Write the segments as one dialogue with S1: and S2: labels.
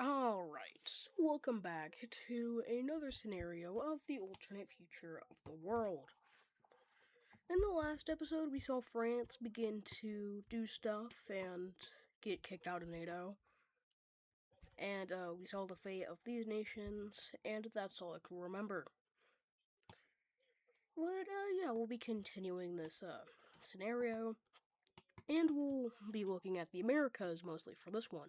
S1: Alright, so welcome back to another scenario of the alternate future of the world. In the last episode, we saw France begin to do stuff and get kicked out of NATO. And we saw the fate of these nations, and that's all I can remember. But yeah, we'll be continuing this scenario, and we'll be looking at the Americas mostly for this one.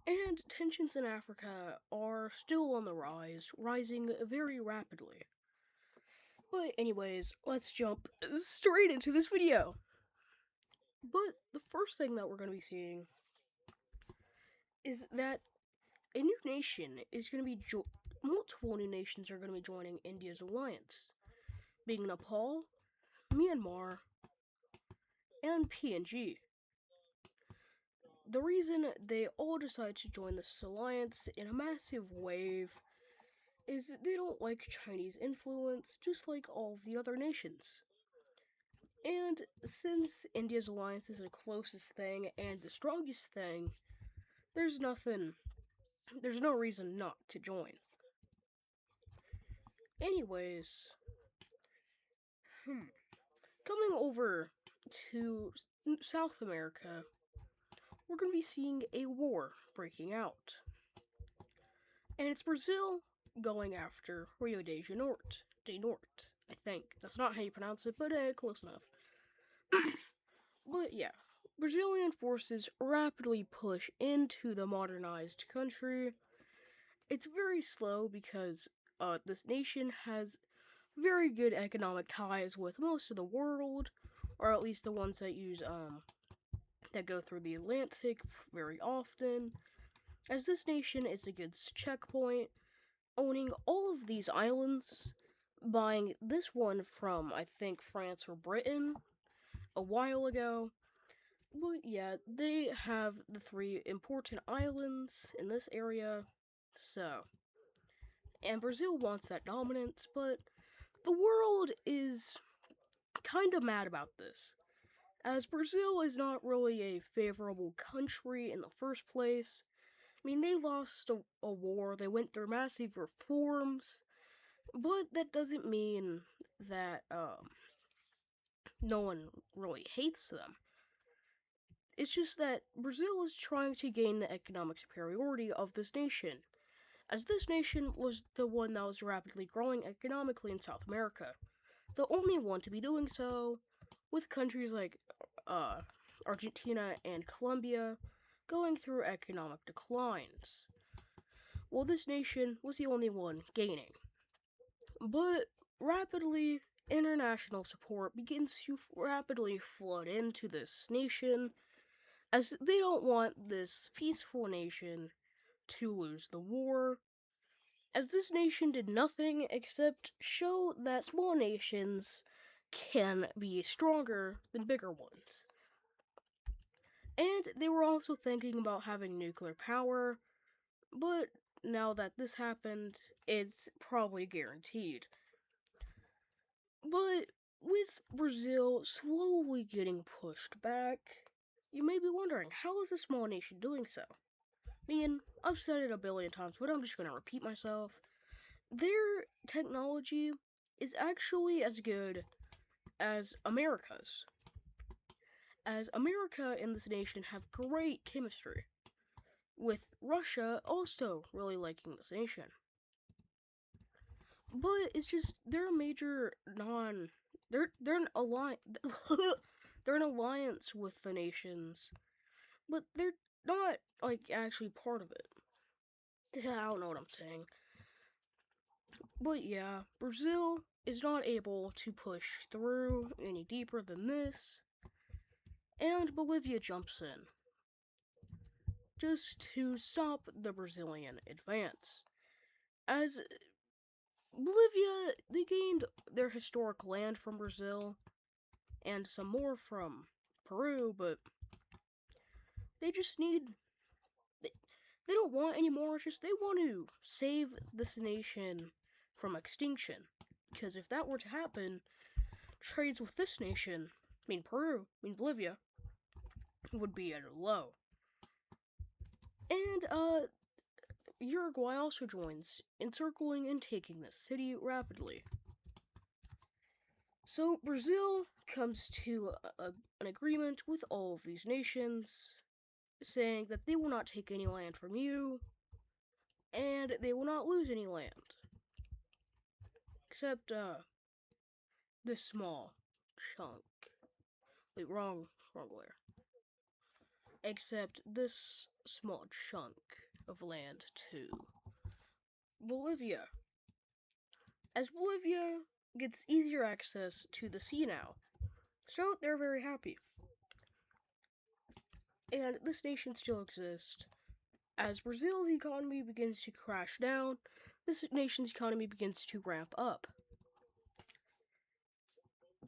S1: And tensions in Africa are still on the rise, rising very rapidly. But anyways, let's jump straight into this video. But the first thing that we're going to be seeing is that a new nation is going to be multiple new nations are going to be joining India's alliance, being Nepal, Myanmar, and PNG. The reason they all decide to join this alliance in a massive wave is that they don't like Chinese influence, just like all of the other nations. And since India's alliance is the closest thing and the strongest thing, there's no reason not to join. Anyways, coming over to South America, we're going to be seeing a war breaking out. And it's Brazil going after Rio de Janeiro. I think. That's not how you pronounce it, but close enough. But yeah, Brazilian forces rapidly push into the modernized country. It's very slow because this nation has very good economic ties with most of the world, or at least the ones that use that go through the Atlantic very often, as this nation is a good checkpoint, owning all of these islands, buying this one from, I think, France or Britain a while ago. But yeah, they have the 3 important islands in this area, so. And Brazil wants that dominance, but the world is kinda mad about this, as Brazil is not really a favorable country in the first place. I mean, they lost a war, they went through massive reforms, but that doesn't mean that no one really hates them. It's just that Brazil is trying to gain the economic superiority of this nation, as this nation was the one that was rapidly growing economically in South America, the only one to be doing so, with countries like Argentina and Colombia going through economic declines. Well, this nation was the only one gaining. But rapidly, international support begins to rapidly flood into this nation, as they don't want this peaceful nation to lose the war, as this nation did nothing except show that small nations can be stronger than bigger ones. And they were also thinking about having nuclear power, but now that this happened, it's probably guaranteed. But with Brazil slowly getting pushed back, you may be wondering, how is a small nation doing so? I mean, I've said it a billion times, but I'm just going to repeat myself. Their technology is actually as good as America's. As America and this nation have great chemistry, with Russia also really liking this nation. But it's just they're a major they're an alliance they're an alliance with the nations, but they're not like actually part of it. I don't know what I'm saying. But yeah, Brazil is not able to push through any deeper than this, and Bolivia jumps in just to stop the Brazilian advance. As Bolivia, they gained their historic land from Brazil and some more from Peru, but they just need. They don't want any more, it's just they want to save this nation from extinction. Because if that were to happen, trades with this nation, Bolivia, would be at a low. And Uruguay also joins, encircling and taking the city rapidly. So Brazil comes to an agreement with all of these nations, saying that they will not take any land from you, and they will not lose any land, except this small chunk. Wait, wrong layer. Except this small chunk of land to Bolivia, as Bolivia gets easier access to the sea now. So they're very happy. And this nation still exists. As Brazil's economy begins to crash down, this nation's economy begins to ramp up.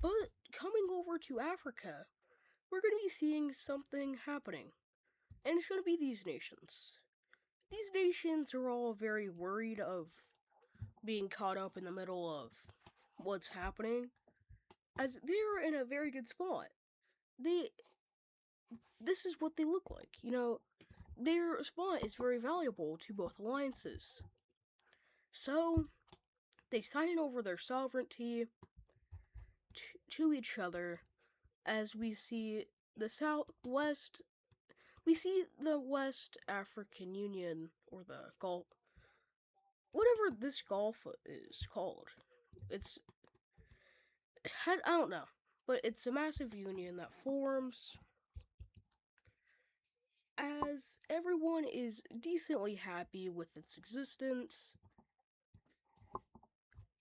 S1: But coming over to Africa, we're going to be seeing something happening. And it's going to be these nations. These nations are all very worried of being caught up in the middle of what's happening, as they're in a very good spot. This is what they look like. Their spot is very valuable to both alliances. So, they sign over their sovereignty to each other, as we see the Southwest. We see the West African Union, or the Gulf, whatever this Gulf is called. I don't know, but it's a massive union that forms as everyone is decently happy with its existence,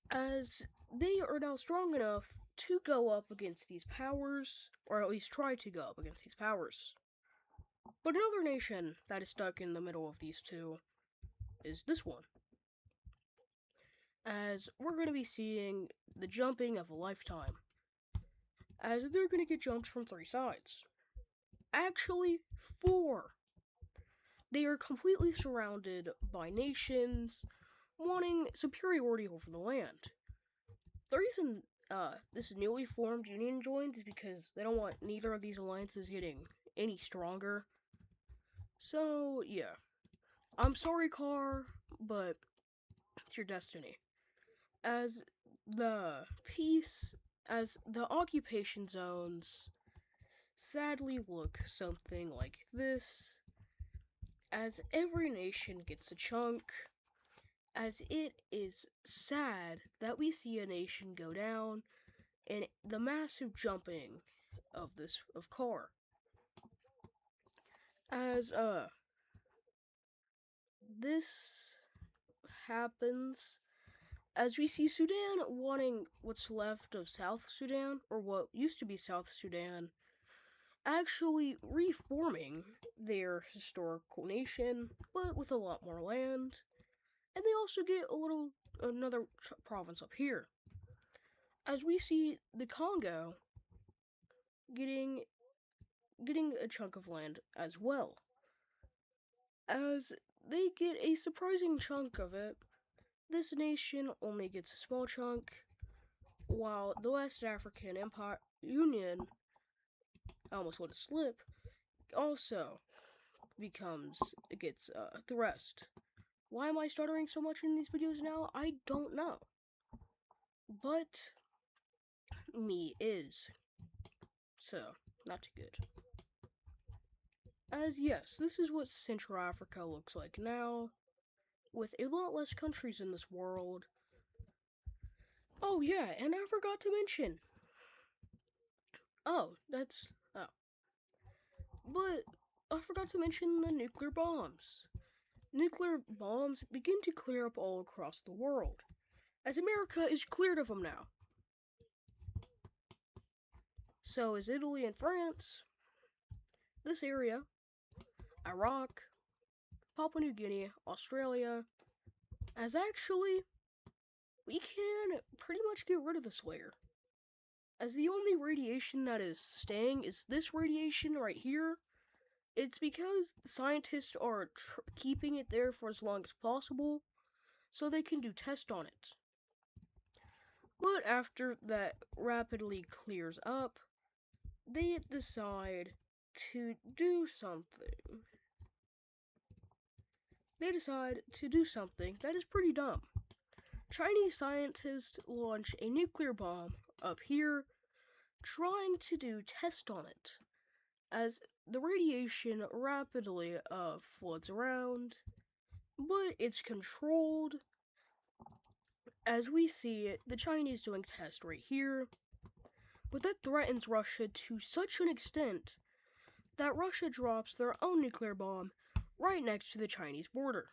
S1: as they are now strong enough to go up against these powers, or at least try to go up against these powers. But another nation that is stuck in the middle of these two is this one, as we're going to be seeing the jumping of a lifetime, as they're going to get jumped from 3 sides. Actually, 4. They are completely surrounded by nations wanting superiority over the land. The reason this newly formed union joined is because they don't want neither of these alliances getting any stronger. So, yeah. I'm sorry, Car, but it's your destiny. As the occupation zones sadly look something like this, as every nation gets a chunk, as it is sad that we see a nation go down and the massive jumping of car. As this happens, as we see Sudan wanting what's left of South Sudan, or what used to be South Sudan, actually reforming their historical nation, but with a lot more land. And they also get another province up here. As we see the Congo getting a chunk of land as well. As they get a surprising chunk of it, this nation only gets a small chunk, while the West African Empire Union, I almost let it slip, also gets the rest. Why am I stuttering so much in these videos now? I don't know. But me is. So, not too good. As yes, this is what Central Africa looks like now, with a lot less countries in this world. Oh yeah, and I forgot to mention. But I forgot to mention the nuclear bombs. Nuclear bombs begin to clear up all across the world, as America is cleared of them now. So is Italy and France. This area, Iraq, Papua New Guinea, Australia, as actually, we can pretty much get rid of this layer. As the only radiation that is staying is this radiation right here. It's because the scientists are keeping it there for as long as possible, so they can do tests on it. But after that rapidly clears up, they decide to do something. they decide to do something that is pretty dumb. Chinese scientists launch a nuclear bomb up here, trying to do tests on it. As the radiation rapidly floods around, but it's controlled. As we see it, the Chinese doing tests right here, but that threatens Russia to such an extent that Russia drops their own nuclear bomb right next to the Chinese border.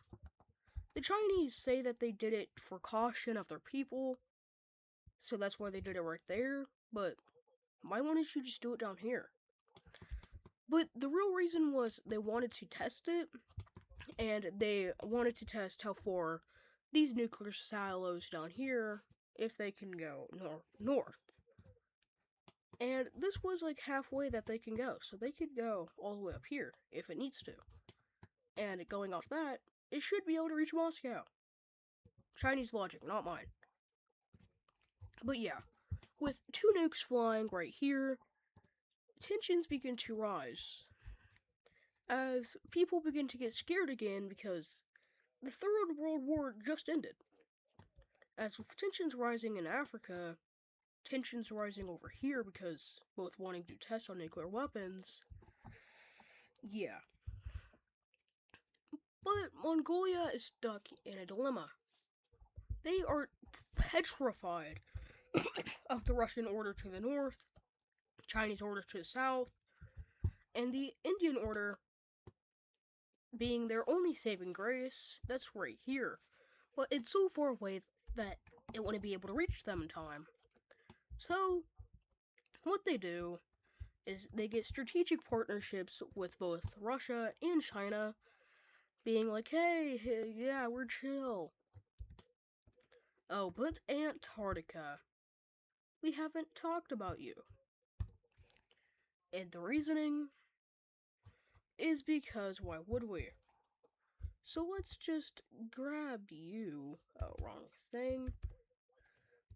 S1: The Chinese say that they did it for caution of their people, so that's why they did it right there, but why wouldn't you just do it down here? But the real reason was they wanted to test it, and they wanted to test how far these nuclear silos down here, if they can go north. And this was like halfway that they can go, so they could go all the way up here if it needs to. And going off that, it should be able to reach Moscow. Chinese logic, not mine. But yeah, with two nukes flying right here, tensions begin to rise as people begin to get scared again because the Third World War just ended. As with tensions rising in Africa, tensions rising over here because both wanting to test on nuclear weapons. Yeah. But Mongolia is stuck in a dilemma. They are petrified of the Russian order to the north, Chinese order to the south, and the Indian order being their only saving grace. That's right here. But it's so far away that it wouldn't be able to reach them in time. So, what they do is they get strategic partnerships with both Russia and China, being like, hey, yeah, we're chill. Oh, but Antarctica. We haven't talked about you. And the reasoning is because why would we? So let's just grab you. Oh, wrong thing.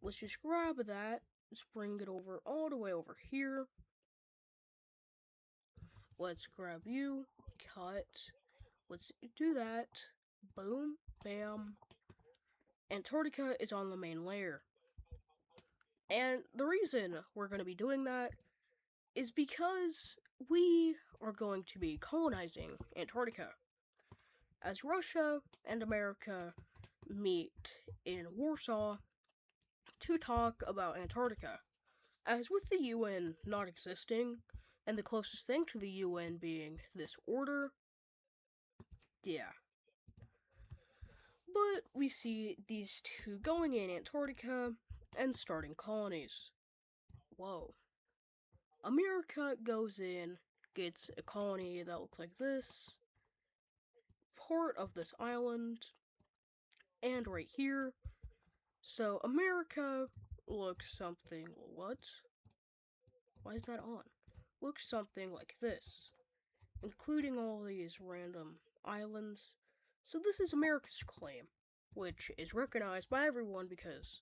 S1: Let's just grab that. Let's bring it over all the way over here. Let's grab you. Cut. Let's do that. Boom. Bam. Antarctica is on the main layer. And the reason we're going to be doing that is because we are going to be colonizing Antarctica. As Russia and America meet in Warsaw to talk about Antarctica. As with the UN not existing, and the closest thing to the UN being this order, yeah. But we see these two going in Antarctica and starting colonies. Whoa. America goes in, gets a colony that looks like this, part of this island, and right here. So America looks something, what? Why is that on? Looks something like this, including all these random islands. So this is America's claim, which is recognized by everyone because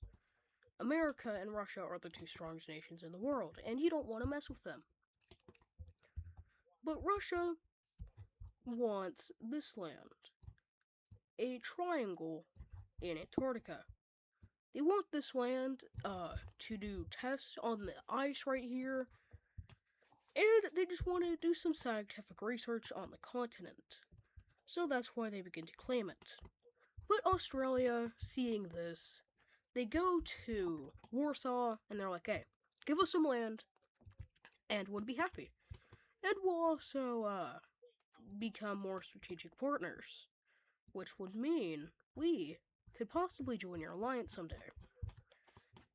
S1: America and Russia are the two strongest nations in the world, and you don't want to mess with them. But Russia wants this land, a triangle in Antarctica. They want this land to do tests on the ice right here, and they just want to do some scientific research on the continent. So that's why they begin to claim it. But Australia, seeing this, they go to Warsaw and they're like, hey, give us some land and we'll be happy. And we'll also become more strategic partners, which would mean we could possibly join your alliance someday.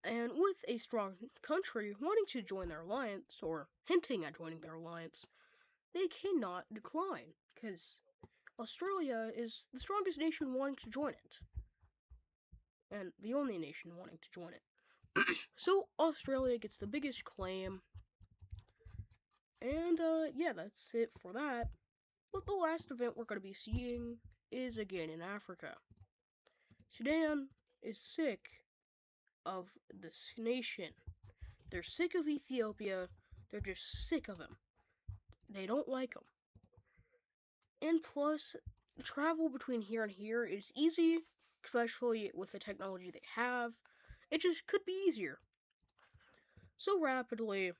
S1: And with a strong country wanting to join their alliance, or hinting at joining their alliance, they cannot decline, because Australia is the strongest nation wanting to join it. And the only nation wanting to join it. So Australia gets the biggest claim. And yeah, that's it for that. But the last event we're going to be seeing is again in Africa. Sudan is sick of this nation. They're sick of Ethiopia. They're just sick of him. They don't like him. And plus, travel between here and here is easy, especially with the technology they have. It just could be easier. So rapidly,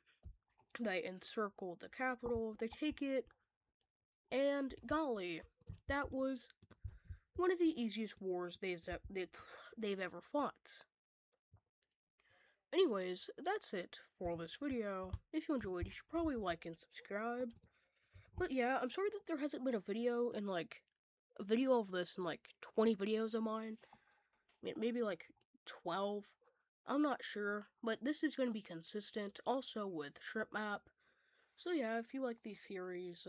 S1: they encircle the capital, they take it, and golly, that was one of the easiest wars they've ever fought. Anyways, that's it for this video. If you enjoyed, you should probably like and subscribe. But yeah, I'm sorry that there hasn't been a video of this in 20 videos of mine. Maybe 12. I'm not sure, but this is going to be consistent. Also with Shrimp Map. So yeah, if you like these series,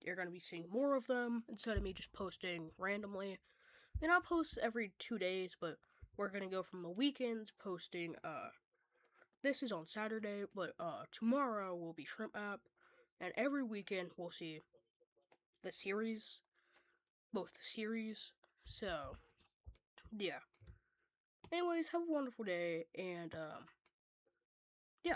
S1: you're going to be seeing more of them instead of me just posting randomly. And I'll post every 2 days, but we're going to go from the weekends posting, this is on Saturday, but tomorrow will be Shrimp Map. And every weekend we'll see the series, both series. So, yeah. Anyways, have a wonderful day, and, yeah.